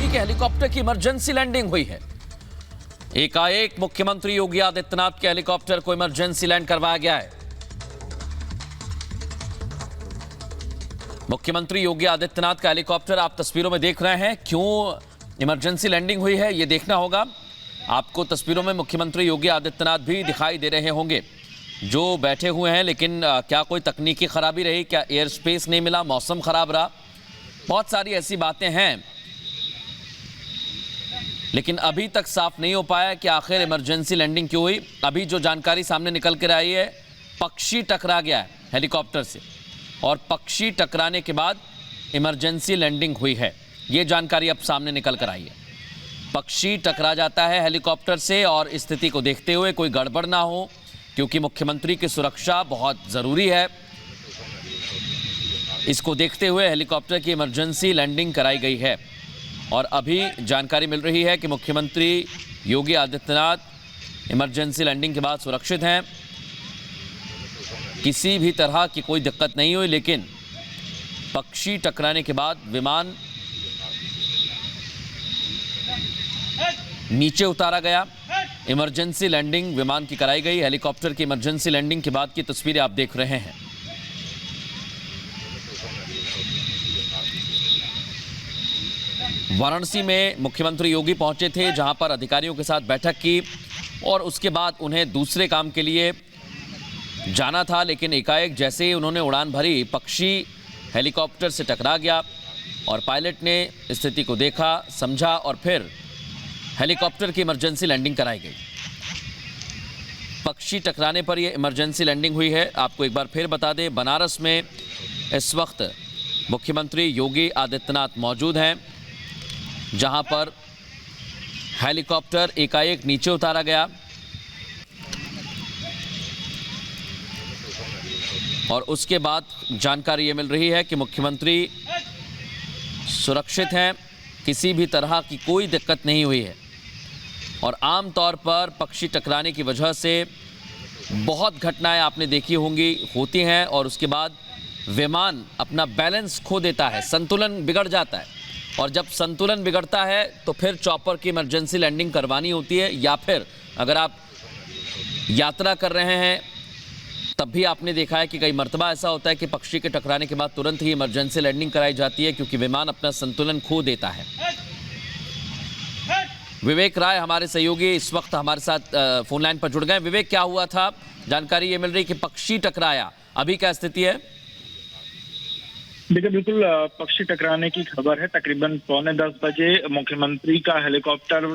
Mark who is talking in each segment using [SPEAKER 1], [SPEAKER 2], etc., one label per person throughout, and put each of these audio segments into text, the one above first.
[SPEAKER 1] कि हेलीकॉप्टर की emergency landing हुई है। एकाएक मुख्यमंत्री योगी आदित्यनाथ के हेलीकॉप्टर को इमरजेंसी लैंड करवाया गया है। मुख्यमंत्री योगी आदित्यनाथ का हेलीकॉप्टर आप तस्वीरों में देख रहे हैं। क्यों इमरजेंसी लैंडिंग हुई है, यह देखना होगा। आपको तस्वीरों में मुख्यमंत्री योगी आदित्यनाथ भी दिखाई दे रहे होंगे जो बैठे हुए हैं। लेकिन क्या कोई तकनीकी खराबी रही, क्या एयर स्पेस नहीं मिला, मौसम खराब रहा, बहुत सारी ऐसी बातें हैं। लेकिन अभी तक साफ नहीं हो पाया कि आखिर इमरजेंसी लैंडिंग क्यों हुई। अभी जो जानकारी सामने निकल कर आई है, पक्षी टकरा गया है हेलीकॉप्टर से और पक्षी टकराने के बाद इमरजेंसी लैंडिंग हुई है। ये जानकारी अब सामने निकल कर आई है। पक्षी टकरा जाता है हेलीकॉप्टर से और स्थिति को देखते हुए कोई गड़बड़ ना हो, क्योंकि मुख्यमंत्री की सुरक्षा बहुत ज़रूरी है, इसको देखते हुए हेलीकॉप्टर की इमरजेंसी लैंडिंग कराई गई है। और अभी जानकारी मिल रही है कि मुख्यमंत्री योगी आदित्यनाथ इमरजेंसी लैंडिंग के बाद सुरक्षित हैं, किसी भी तरह की कोई दिक्कत नहीं हुई। लेकिन पक्षी टकराने के बाद विमान नीचे उतारा गया, इमरजेंसी लैंडिंग विमान की कराई गई। हेलीकॉप्टर की इमरजेंसी लैंडिंग के बाद की तस्वीरें आप देख रहे हैं। वाराणसी में मुख्यमंत्री योगी पहुंचे थे, जहां पर अधिकारियों के साथ बैठक की और उसके बाद उन्हें दूसरे काम के लिए जाना था। लेकिन एकाएक जैसे ही उन्होंने उड़ान भरी, पक्षी हेलीकॉप्टर से टकरा गया और पायलट ने स्थिति को देखा, समझा और फिर हेलीकॉप्टर की इमरजेंसी लैंडिंग कराई गई। पक्षी टकराने पर यह इमरजेंसी लैंडिंग हुई है। आपको एक बार फिर बता दें, बनारस में इस वक्त मुख्यमंत्री योगी आदित्यनाथ मौजूद हैं, जहां पर हेलीकॉप्टर एकाएक नीचे उतारा गया और उसके बाद जानकारी ये मिल रही है कि मुख्यमंत्री सुरक्षित हैं, किसी भी तरह की कोई दिक्कत नहीं हुई है। और आम तौर पर पक्षी टकराने की वजह से बहुत घटनाएं आपने देखी होंगी, होती हैं और उसके बाद विमान अपना बैलेंस खो देता है, संतुलन बिगड़ जाता है। और जब संतुलन बिगड़ता है तो फिर चॉपर की इमरजेंसी लैंडिंग करवानी होती है, या फिर अगर आप यात्रा कर रहे हैं तब भी आपने देखा है कि कई मर्तबा ऐसा होता है कि पक्षी के टकराने के बाद तुरंत ही इमरजेंसी लैंडिंग कराई जाती है, क्योंकि विमान अपना संतुलन खो देता है। विवेक राय हमारे सहयोगी इस वक्त हमारे साथ फोन लाइन पर जुड़ गए। विवेक, क्या हुआ था? जानकारी ये मिल रही कि पक्षी टकराया, अभी क्या स्थिति है?
[SPEAKER 2] देखिए, बिल्कुल पक्षी टकराने की खबर है। तकरीबन 9:45 बजे मुख्यमंत्री का हेलीकॉप्टर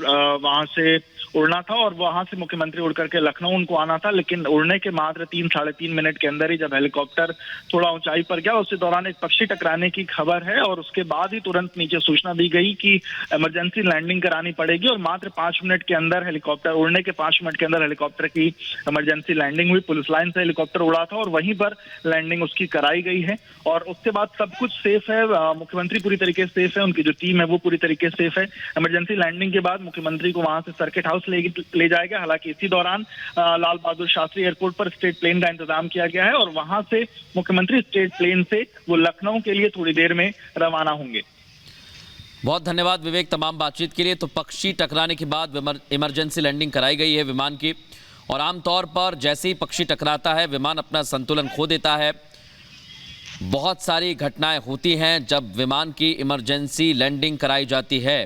[SPEAKER 2] वहां से उड़ना था और वहां से मुख्यमंत्री उड़ करके लखनऊ उनको आना था। लेकिन उड़ने के मात्र 3 साढ़े 3 मिनट के अंदर ही जब हेलीकॉप्टर थोड़ा ऊंचाई पर गया, उसी दौरान एक पक्षी टकराने की खबर है और उसके बाद ही तुरंत नीचे सूचना दी गई कि इमरजेंसी लैंडिंग करानी पड़ेगी। और मात्र 5 मिनट के अंदर हेलीकॉप्टर उड़ने के 5 मिनट के अंदर हेलीकॉप्टर की इमरजेंसी लैंडिंग हुई। पुलिस लाइन से हेलीकॉप्टर उड़ा था और वहीं पर लैंडिंग उसकी कराई गई है और उसके बाद सब कुछ सेफ है। मुख्यमंत्री पूरी तरीके से सेफ है, उनकी जो टीम है वो पूरी तरीके से सेफ है। इमरजेंसी लैंडिंग के बाद मुख्यमंत्री को वहां से सर्किट हाउस ले जाएगा। हालांकि इसी दौरान लाल बहादुर शास्त्री एयरपोर्ट पर स्टेट प्लेन का इंतजाम किया गया है और वहां से मुख्यमंत्री स्टेट प्लेन से वो लखनऊ के लिए थोड़ी देर में रवाना होंगे।
[SPEAKER 1] बहुत धन्यवाद विवेक तमाम बातचीत के लिए। तो पक्षी टकराने के बाद इमरजेंसी लैंडिंग कराई गई है विमान की, और आमतौर पर जैसे ही पक्षी टकराता है विमान अपना संतुलन खो देता है। बहुत सारी घटनाएं होती हैं जब विमान की इमरजेंसी लैंडिंग कराई जाती है।